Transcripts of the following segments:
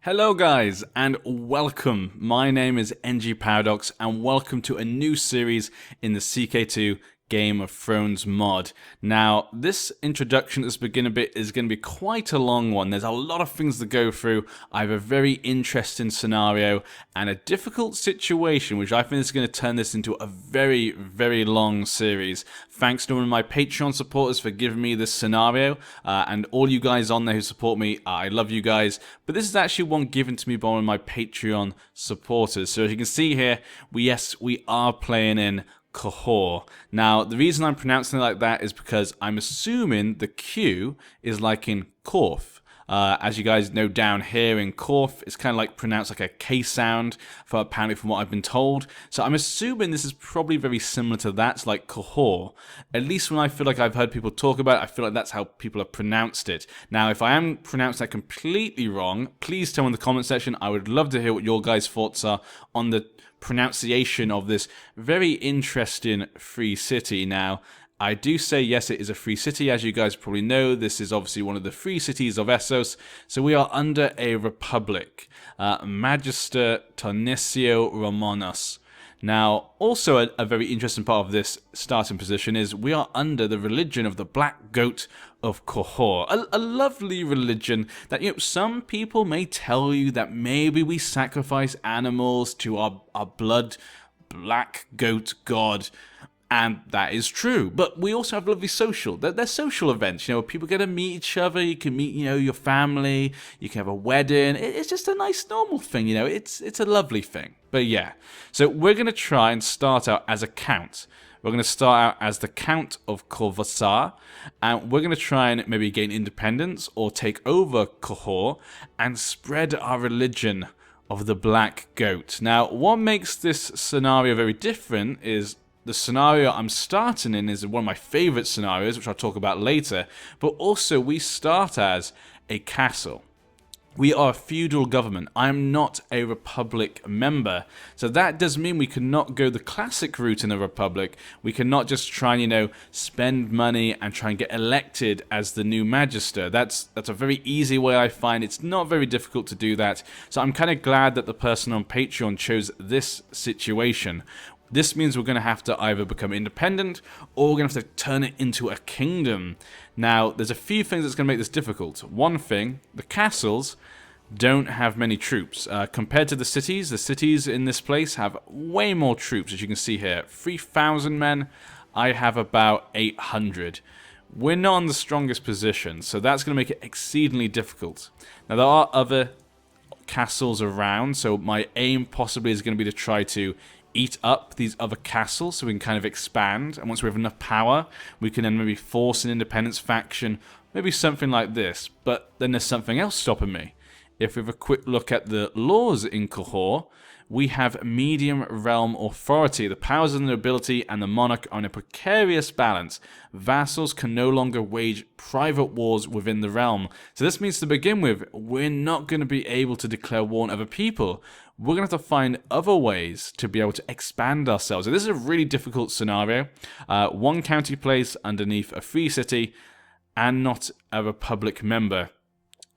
Hello guys, and welcome. My name is NG Paradox, and welcome to a new series in the CK2 Game of Thrones mod. Now, this introduction at the beginning bit is going to be quite a long one. There's a lot of things to go through. I have a very interesting scenario and a difficult situation, which I think is going to turn this into a very, very long series. Thanks to one of my Patreon supporters for giving me this scenario, and all you guys on there who support me, I love you guys. But this is actually one given to me by one of my Patreon supporters. So as you can see here, we are playing in Qohor. Now, the reason I'm pronouncing it like that is because I'm assuming the Q is like in Qorth. As you guys know, down here in Qorth, it's kind of like pronounced like a K sound, apparently from what I've been told. So I'm assuming this is probably very similar to that, so like Qohor. At least when I feel like I've heard people talk about it, I feel like that's how people have pronounced it. Now, if I am pronouncing that completely wrong, please tell me in the comment section. I would love to hear what your guys' thoughts are on the pronunciation of this very interesting free city. Now, I do say yes, it is a free city. As you guys probably know, this is obviously one of the free cities of Westeros. So we are under a republic, Magister Tarnisio Romanos. Now, also a very interesting part of this starting position is we are under the religion of the Black Goat of Qohor. A lovely religion that, some people may tell you that maybe we sacrifice animals to our blood Black Goat god. And that is true, but we also have lovely social. They're social events, people get to meet each other. You can meet, your family. You can have a wedding. It's just a nice, normal thing, It's a lovely thing. But yeah, so we're gonna try and start out as a count. We're gonna start out as the Count of Qohor, and we're gonna try and maybe gain independence or take over Qohor and spread our religion of the Black Goat. Now, what makes this scenario very different is the scenario I'm starting in is one of my favorite scenarios, which I'll talk about later, but also we start as a castle. We are a feudal government. I am not a republic member. So that does mean we cannot go the classic route in a republic. We cannot just try and, spend money and try and get elected as the new magister. That's a very easy way, I find. It's not very difficult to do that. So I'm kind of glad that the person on Patreon chose this situation. This means we're going to have to either become independent or we're going to have to turn it into a kingdom. Now, there's a few things that's going to make this difficult. One thing, the castles don't have many troops. Compared to the cities in this place have way more troops, as you can see here. 3,000 men, I have about 800. We're not in the strongest position, so that's going to make it exceedingly difficult. Now, there are other castles around, so my aim possibly is going to be to try to eat up these other castles so we can kind of expand, and once we have enough power we can then maybe force an independence faction, maybe something like this. But then there's something else stopping me. If we have a quick look at the laws in Qohor, we have medium realm authority. The powers of the nobility and the monarch are in a precarious balance. Vassals can no longer wage private wars within the realm. So this means to begin with, we're not going to be able to declare war on other people. We're going to have to find other ways to be able to expand ourselves. So this is a really difficult scenario. One county place underneath a free city and not a republic member.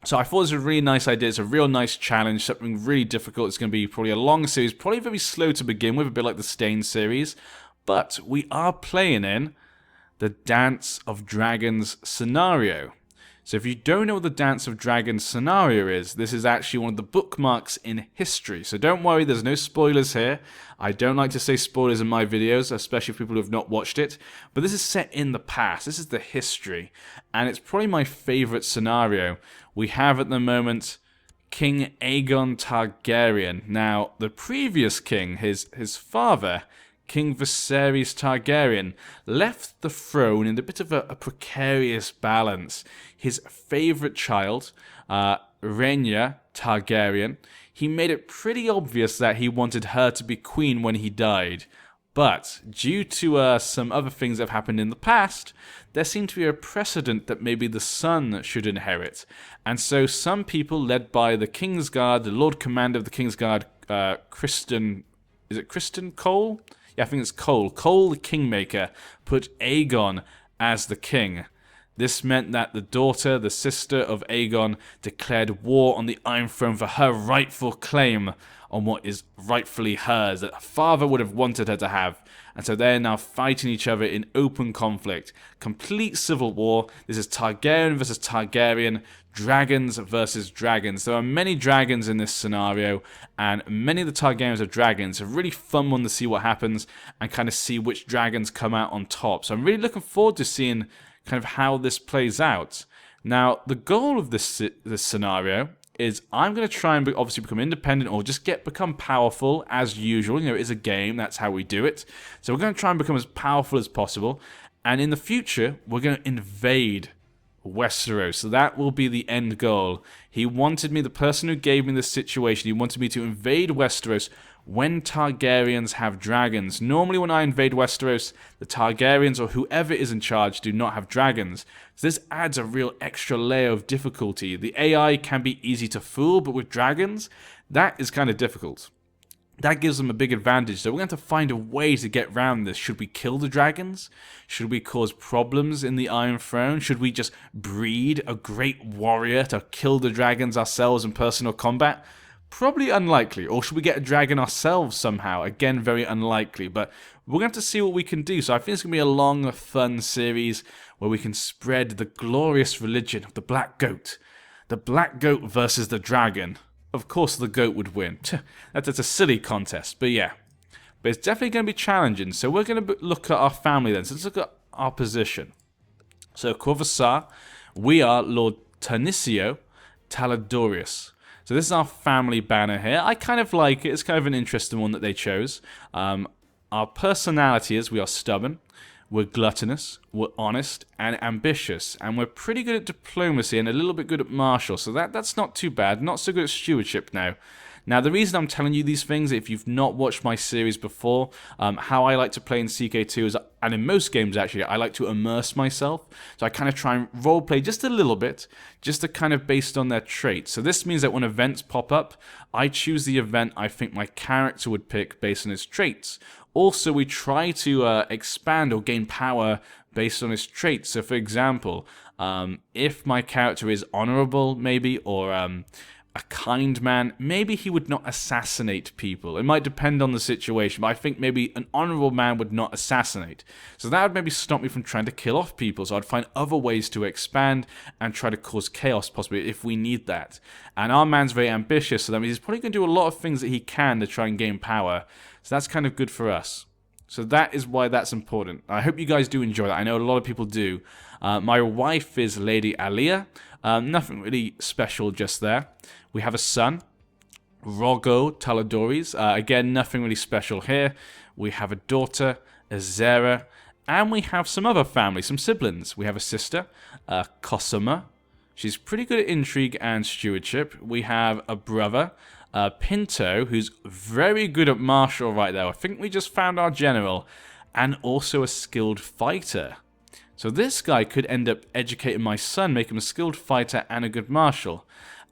So I thought it was a really nice idea. It's a real nice challenge, something really difficult. It's going to be probably a long series, probably very slow to begin with, a bit like the Stain series. But we are playing in the Dance of Dragons scenario. So if you don't know what the Dance of Dragons scenario is, this is actually one of the bookmarks in history. So don't worry, there's no spoilers here. I don't like to say spoilers in my videos, especially for people who have not watched it. But this is set in the past. This is the history. And it's probably my favorite scenario. We have at the moment King Aegon Targaryen. Now, the previous king, his father, King Viserys Targaryen, left the throne in a bit of a precarious balance. His favorite child, Rhaenyra Targaryen, he made it pretty obvious that he wanted her to be queen when he died. But due to some other things that have happened in the past, there seemed to be a precedent that maybe the son should inherit. And so some people, led by the Kingsguard, the Lord Commander of the Kingsguard, Criston Cole? Yeah, I think it's Cole. Cole the Kingmaker put Aegon as the king. This meant that the daughter, the sister of Aegon, declared war on the Iron Throne for her rightful claim on what is rightfully hers, that her father would have wanted her to have. And so they're now fighting each other in open conflict. Complete civil war. This is Targaryen versus Targaryen, dragons versus dragons. There are many dragons in this scenario, and many of the Targaryens are dragons. It's a really fun one to see what happens and kind of see which dragons come out on top. So I'm really looking forward to seeing kind of how this plays out. Now, the goal of this scenario is I'm going to try and obviously become independent or just become powerful as usual. You know, it is a game. That's how we do it. So we're going to try and become as powerful as possible. And in the future, we're going to invade Westeros. So that will be the end goal. He wanted me, the person who gave me this situation, he wanted me to invade Westeros when Targaryens have dragons. Normally when I invade Westeros, the Targaryens or whoever is in charge do not have dragons. So this adds a real extra layer of difficulty. The AI can be easy to fool, but with dragons, that is kind of difficult. That gives them a big advantage. So we're going to have to find a way to get around this. Should we kill the dragons? Should we cause problems in the Iron Throne? Should we just breed a great warrior to kill the dragons ourselves in personal combat? Probably unlikely. Or should we get a dragon ourselves somehow? Again, very unlikely. But we're going to have to see what we can do. So I think it's going to be a long, fun series where we can spread the glorious religion of the Black Goat. The Black Goat versus the dragon. Of course the goat would win. That's a silly contest, but yeah. But it's definitely going to be challenging. So we're going to look at our family then. So let's look at our position. So Corvassar, we are Lord Tarnisio Taladorius. So this is our family banner here. I kind of like it. It's kind of an interesting one that they chose. Our personality is we are stubborn, we're gluttonous, we're honest, and ambitious. And we're pretty good at diplomacy and a little bit good at martial. So that's not too bad. Not so good at stewardship now. Now, the reason I'm telling you these things, if you've not watched my series before, how I like to play in CK2 is, and in most games actually, I like to immerse myself. So I kind of try and roleplay just a little bit, just to kind of based on their traits. So this means that when events pop up, I choose the event I think my character would pick based on his traits. Also, we try to expand or gain power based on his traits. So for example, if my character is honorable maybe, or a kind man, maybe he would not assassinate people. It might depend on the situation, but I think maybe an honorable man would not assassinate. So that would maybe stop me from trying to kill off people. So I'd find other ways to expand and try to cause chaos possibly if we need that. And our man's very ambitious, so that means he's probably going to do a lot of things that he can to try and gain power. So that's kind of good for us. So that is why that's important. I hope you guys do enjoy that. I know a lot of people do. My wife is Lady Alia. Nothing really special just there. We have a son, Rogo Taladoris. Again, nothing really special here. We have a daughter, Azera. And we have some other family, some siblings. We have a sister, Cosima. She's pretty good at intrigue and stewardship. We have a brother, Pinto, who's very good at martial right there. I think we just found our general. And also a skilled fighter. So this guy could end up educating my son, make him a skilled fighter and a good martial.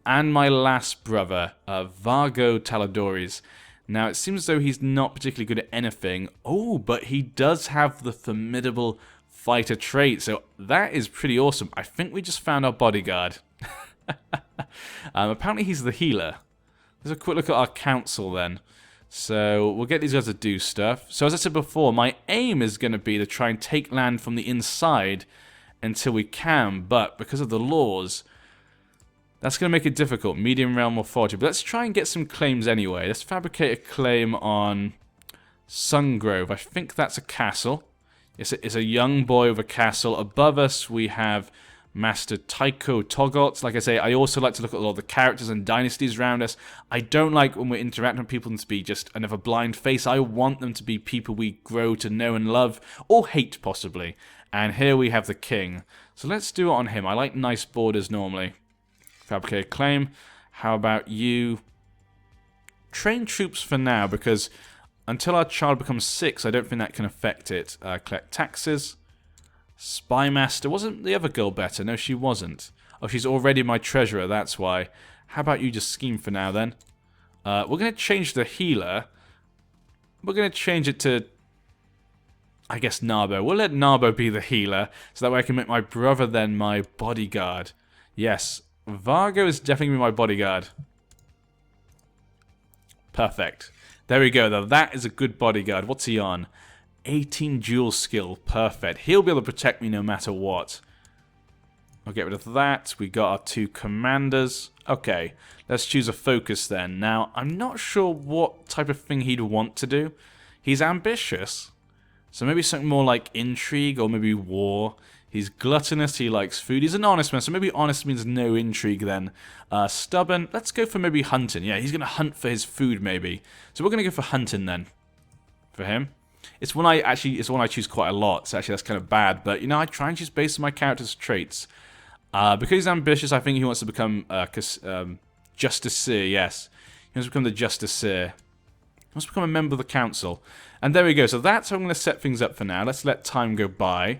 And my last brother, Vargo Taladoris. Now, it seems as though he's not particularly good at anything. Oh, but he does have the formidable fighter trait. So that is pretty awesome. I think we just found our bodyguard. Apparently he's the healer. Let's have a quick look at our council then. So we'll get these guys to do stuff. So as I said before, my aim is going to be to try and take land from the inside until we can. But because of the laws, that's going to make it difficult. Medium realm authority. But let's try and get some claims anyway. Let's fabricate a claim on Sungrove. I think that's a castle. It's a young boy with a castle. Above us we have Master Tycho Togot. Like I say, I also like to look at a lot of the characters and dynasties around us. I don't like when we're interacting with people to be just another blind face. I want them to be people we grow to know and love, or hate possibly. And here we have the king. So let's do it on him. I like nice borders normally. Fabricate a claim. How about you? Train troops for now, because until our child becomes 6, I don't think that can affect it. Collect taxes. Spymaster. Wasn't the other girl better? No, she wasn't. Oh, she's already my treasurer, that's why. How about you just scheme for now, then? We're going to change the healer. We're going to change it to... I guess Narbo. We'll let Narbo be the healer, so that way I can make my brother then my bodyguard. Yes, Vargo is definitely going to be my bodyguard. Perfect. There we go, though. That is a good bodyguard. What's he on? 18 dual skill. Perfect. He'll be able to protect me no matter what. I'll get rid of that. We got our 2 commanders. Okay, let's choose a focus then. Now, I'm not sure what type of thing he'd want to do. He's ambitious. So maybe something more like intrigue or maybe war. He's gluttonous, he likes food. He's an honest man, so maybe honest means no intrigue then. Stubborn, let's go for maybe hunting. Yeah, he's going to hunt for his food maybe. So we're going to go for hunting then. For him. It's one I choose quite a lot, so actually that's kind of bad. But, you know, I try and choose based on my character's traits. Because he's ambitious, I think he wants to become Justiceer, yes. He wants to become the Justiceer. He wants to become a member of the council. And there we go, so that's how I'm going to set things up for now. Let's let time go by.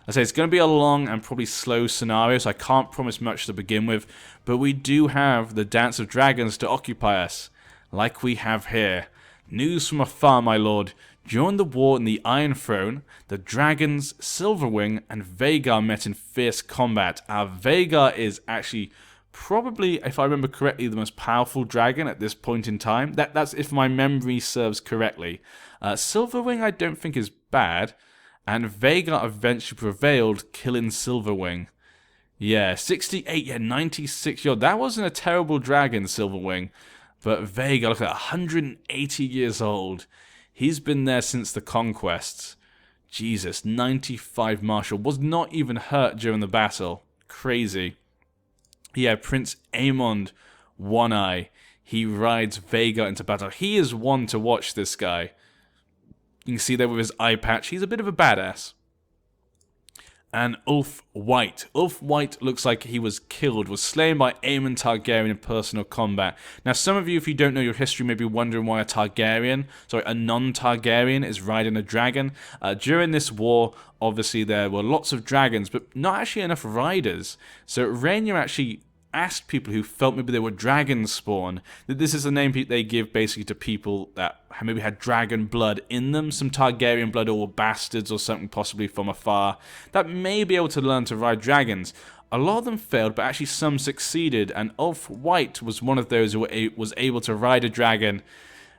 I say it's going to be a long and probably slow scenario, so I can't promise much to begin with. But we do have the Dance of Dragons to occupy us, like we have here. News from afar, my lord. During the war in the Iron Throne, the dragons Silverwing and Vhagar met in fierce combat. Vhagar is actually probably, if I remember correctly, the most powerful dragon at this point in time. That's if my memory serves correctly. Silverwing I don't think is bad, and Vhagar eventually prevailed, killing Silverwing. Yeah, 68, yeah, 96. Yo, that wasn't a terrible dragon, Silverwing. But Vhagar, look at that, 180 years old. He's been there since the conquests. Jesus, 95 martial. Was not even hurt during the battle. Crazy. Yeah, Prince Aemond, One Eye. He rides Vhagar into battle. He is one to watch, this guy. You can see there with his eye patch. He's a bit of a badass. And Ulf White. Ulf White looks like he was killed, was slain by Aemon Targaryen in personal combat. Now, some of you, if you don't know your history, may be wondering why a non-Targaryen is riding a dragon. During this war, obviously, there were lots of dragons, but not actually enough riders. So Rhaenyra actually asked people who felt maybe they were dragon spawn, that this is the name they give basically to people that maybe had dragon blood in them, some Targaryen blood, or were bastards or something possibly from afar, that may be able to learn to ride dragons. A lot of them failed, but actually some succeeded, and Ulf White was one of those who was able to ride a dragon,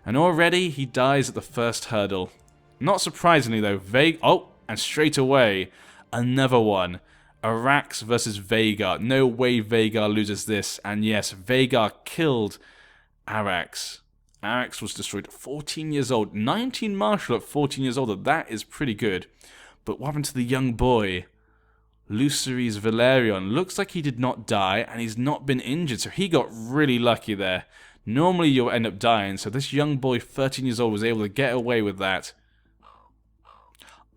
and already he dies at the first hurdle. Not surprisingly though, and straight away, another one. Arax versus Vhagar. No way Vhagar loses this. And yes, Vhagar killed Arax. Arax was destroyed at 14 years old. 19 martial at 14 years old. That is pretty good. But what happened to the young boy? Lucerys Valerion. Looks like he did not die, and he's not been injured. So he got really lucky there. Normally you'll end up dying. So this young boy, 13 years old, was able to get away with that.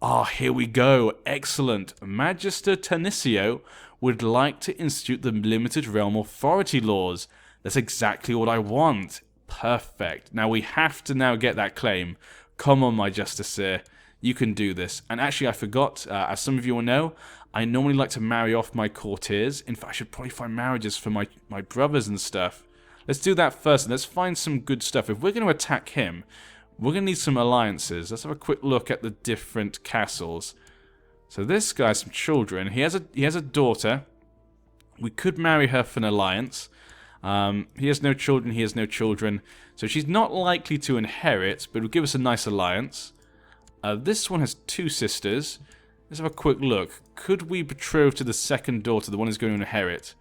Ah, here we go. Excellent. Magister Tanicio would like to institute the limited realm authority laws. That's exactly what I want. Perfect. Now we have to now get that claim. Come on, my Justiceer. You can do this. And actually, I forgot, as some of you will know, I normally like to marry off my courtiers. In fact, I should probably find marriages for my brothers and stuff. Let's do that first. Let's find some good stuff. If we're going to attack him, we're going to need some alliances. Let's have a quick look at the different castles. So this guy has some children. He has a daughter. We could marry her for an alliance. He has no children. He has no children. So she's not likely to inherit, but will give us a nice alliance. This one has 2 sisters. Let's have a quick look. Could we betroth to the second daughter, the one who's going to inherit?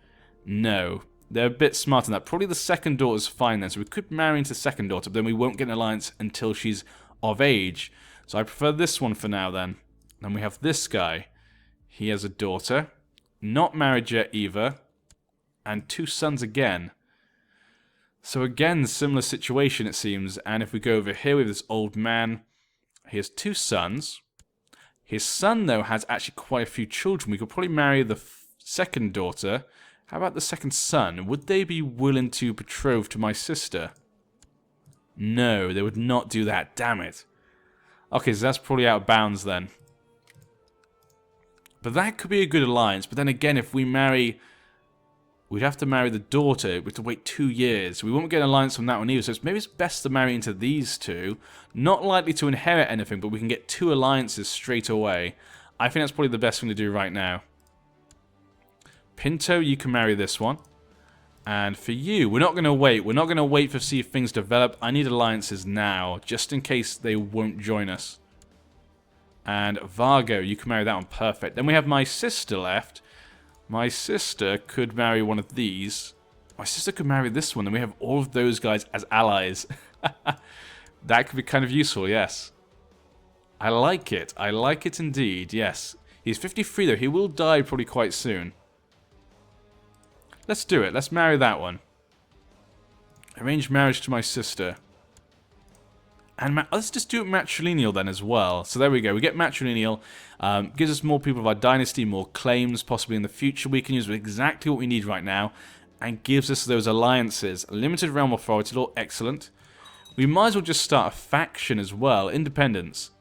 No. They're a bit smarter than that. Probably the second daughter's fine then, so we could marry into the second daughter, but then we won't get an alliance until she's of age. So I prefer this one for now then. Then we have this guy. He has a daughter. Not married yet either. And 2 sons again. So again, similar situation it seems. And if we go over here with this old man, he has 2 sons. His son, though, has actually quite a few children. We could probably marry the second daughter. How about the second son? Would they be willing to betroth to my sister? No, they would not do that. Damn it. Okay, so that's probably out of bounds then. But that could be a good alliance. But then again, if we marry we'd have to marry the daughter. We have to wait 2 years. We won't get an alliance from that one either, so maybe it's best to marry into these two. Not likely to inherit anything, but we can get 2 alliances straight away. I think that's probably the best thing to do right now. Pinto, you can marry this one. And for you, we're not going to wait. We're not going to wait to see if things develop. I need alliances now, just in case they won't join us. And Vargo, you can marry that one. Perfect. Then we have my sister left. My sister could marry one of these. My sister could marry this one, and we have all of those guys as allies. That could be kind of useful, yes. I like it. I like it indeed, yes. He's 53, though. He will die probably quite soon. Let's do it. Let's marry that one. Arrange marriage to my sister. And let's just do it matrilineal then as well. So there we go. We get matrilineal. Gives us more people of our dynasty, more claims possibly in the future. We can use exactly what we need right now. And gives us those alliances. Limited realm authority law. Excellent. We might as well just start a faction as well. Independence.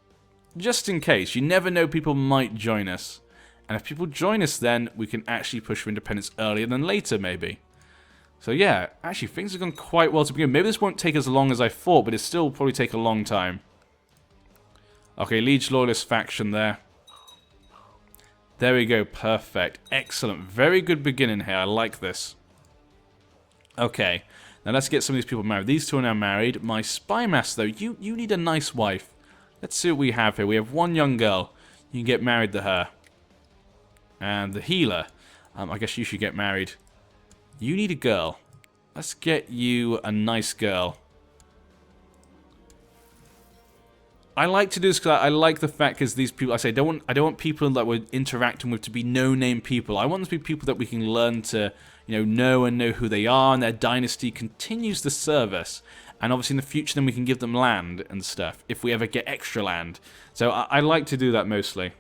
Just in case. You never know, people might join us. And if people join us then, we can actually push for independence earlier than later, maybe. So yeah, actually things have gone quite well to begin. Maybe this won't take as long as I thought, but it still probably take a long time. Okay, Liege Loyalist faction there. There we go, perfect. Excellent, very good beginning here, I like this. Okay, now let's get some of these people married. These two are now married. My spy master though, you need a nice wife. Let's see what we have here. We have one young girl. You can get married to her. And the healer, I guess you should get married. You need a girl. Let's get you a nice girl. I like to do this because I like the fact because these people, I don't want people that we're interacting with to be no-name people. I want them to be people that we can learn to, know and know who they are, and their dynasty continues the service. And obviously in the future then we can give them land and stuff if we ever get extra land. So I like to do that mostly.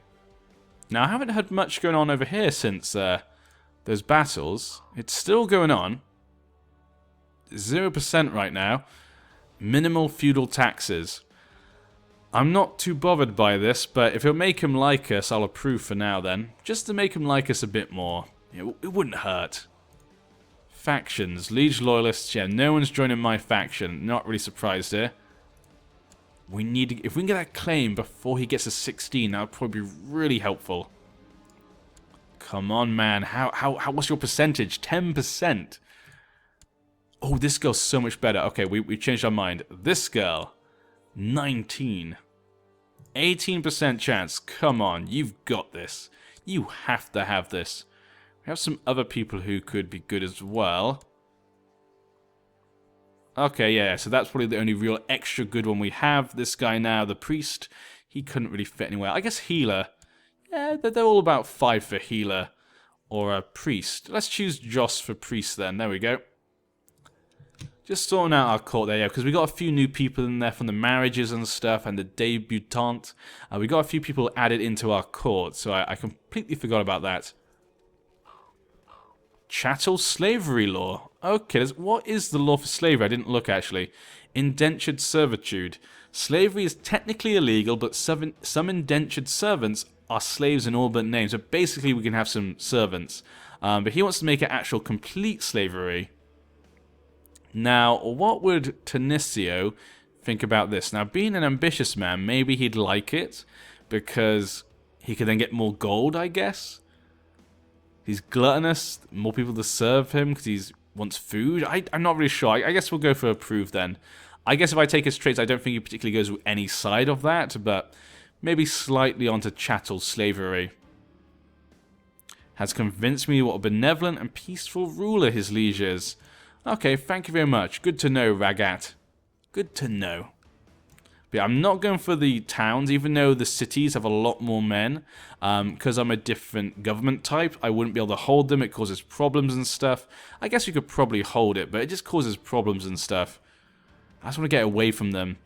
Now, I haven't had much going on over here since those battles. It's still going on. 0% right now. Minimal feudal taxes. I'm not too bothered by this, but if it'll make him like us, I'll approve for now then. Just to make him like us a bit more. It wouldn't hurt. Factions. Liege Loyalists. Yeah, no one's joining my faction. Not really surprised here. We need to, if we can get that claim before he gets to 16, that would probably be really helpful. Come on, man. What's your percentage? 10%. Oh, this girl's so much better. Okay, we changed our mind. This girl, 19. 18% chance. Come on, you've got this. You have to have this. We have some other people who could be good as well. Okay, yeah, so that's probably the only real extra good one we have. This guy now, the priest, he couldn't really fit anywhere. I guess healer. Yeah, they're all about 5 for healer or a priest. Let's choose Joss for priest then. There we go. Just sorting out our court there, yeah, because we got a few new people in there from the marriages and stuff and the debutante. We got a few people added into our court, so I completely forgot about that. Chattel Slavery law. Okay, what is the law for slavery? I didn't look, actually. Indentured servitude. Slavery is technically illegal, but some indentured servants are slaves in all but name. So basically, we can have some servants. But he wants to make it actual complete slavery. Now, what would Tenicio think about this? Now, being an ambitious man, maybe he'd like it, because he could then get more gold, I guess. He's gluttonous, more people to serve him because he wants food. I'm not really sure. I guess we'll go for approve then. I guess if I take his traits, I don't think he particularly goes with any side of that, but maybe slightly onto chattel slavery. Has convinced me what a benevolent and peaceful ruler his liege is. Okay, thank you very much. Good to know, Ragat. Good to know. But yeah, I'm not going for the towns, even though the cities have a lot more men. Because I'm a different government type, I wouldn't be able to hold them. It causes problems and stuff. I guess we could probably hold it, but it just causes problems and stuff. I just want to get away from them.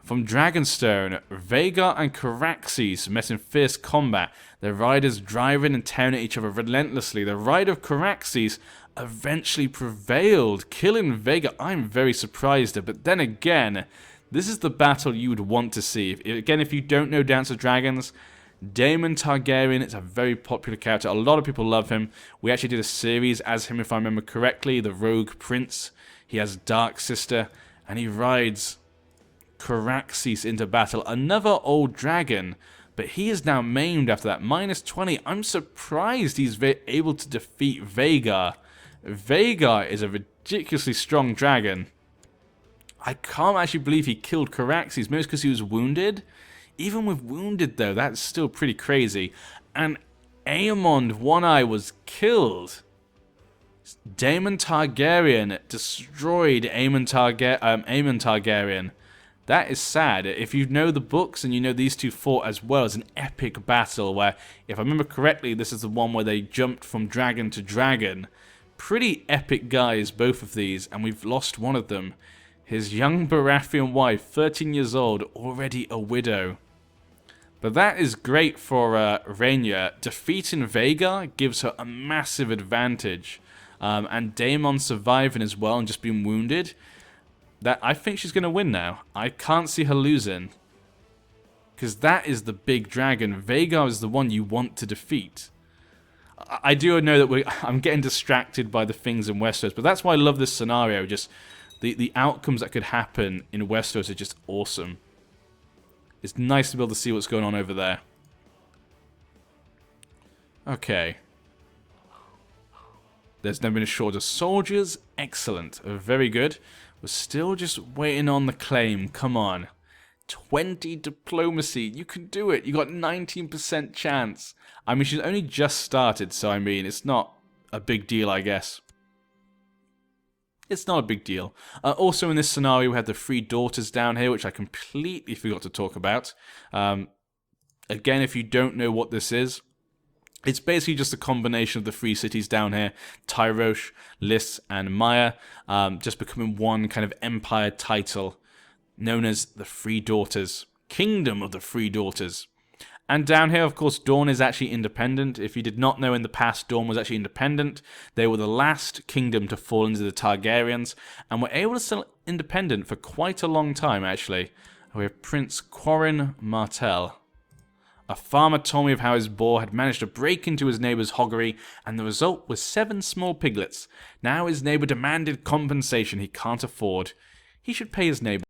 From Dragonstone, Vhagar and Caraxes met in fierce combat, their riders driving and tearing at each other relentlessly. The rider of Caraxes eventually prevailed, killing Vhagar. I'm very surprised at, but then again, this is the battle you would want to see. Again, if you don't know Dance of Dragons, Daemon Targaryen is a very popular character. A lot of people love him. We actually did a series as him, if I remember correctly, the Rogue Prince. He has Dark Sister, and he rides Caraxes into battle. Another old dragon, but he is now maimed after that. -20. I'm surprised he's able to defeat Vhagar. Vhagar is a ridiculously strong dragon. I can't actually believe he killed Caraxes, maybe because he was wounded. Even with wounded, though, that's still pretty crazy. And Aemond One Eye was killed. Daemon Targaryen destroyed Aemon Targaryen. That is sad. If you know the books and you know these two fought as well, as an epic battle where, if I remember correctly, this is the one where they jumped from dragon to dragon. Pretty epic guys, both of these, and we've lost one of them. His young Baratheon wife, 13 years old, already a widow. But that is great for Rhaenyra. Defeating Vhagar gives her a massive advantage. And Daemon surviving as well and just being wounded. That I think she's going to win now. I can't see her losing. Because that is the big dragon. Vhagar is the one you want to defeat. I do know that I'm getting distracted by the things in Westeros. But that's why I love this scenario. Just the outcomes that could happen in Westeros are just awesome. It's nice to be able to see what's going on over there. Okay. There's never been a shortage of soldiers. Excellent. Very good. We're still just waiting on the claim. Come on. 20 diplomacy. You can do it. You got 19% chance. I mean, she's only just started, so I mean, it's not a big deal, I guess. It's not a big deal. Also in this scenario, we have the 3 daughters down here, which I completely forgot to talk about. Again, if you don't know what this is, it's basically just a combination of the 3 cities down here, Tyrosh, Lys, and Maya, just becoming one kind of empire title known as the 3 Daughters, Kingdom of the 3 Daughters. And down here, of course, Dorne is actually independent. If you did not know in the past, Dorne was actually independent. They were the last kingdom to fall into the Targaryens, and were able to stay independent for quite a long time, actually. We have Prince Qorin Martell. A farmer told me of how his boar had managed to break into his neighbour's hoggery, and the result was 7 small piglets. Now his neighbour demanded compensation he can't afford. He should pay his neighbour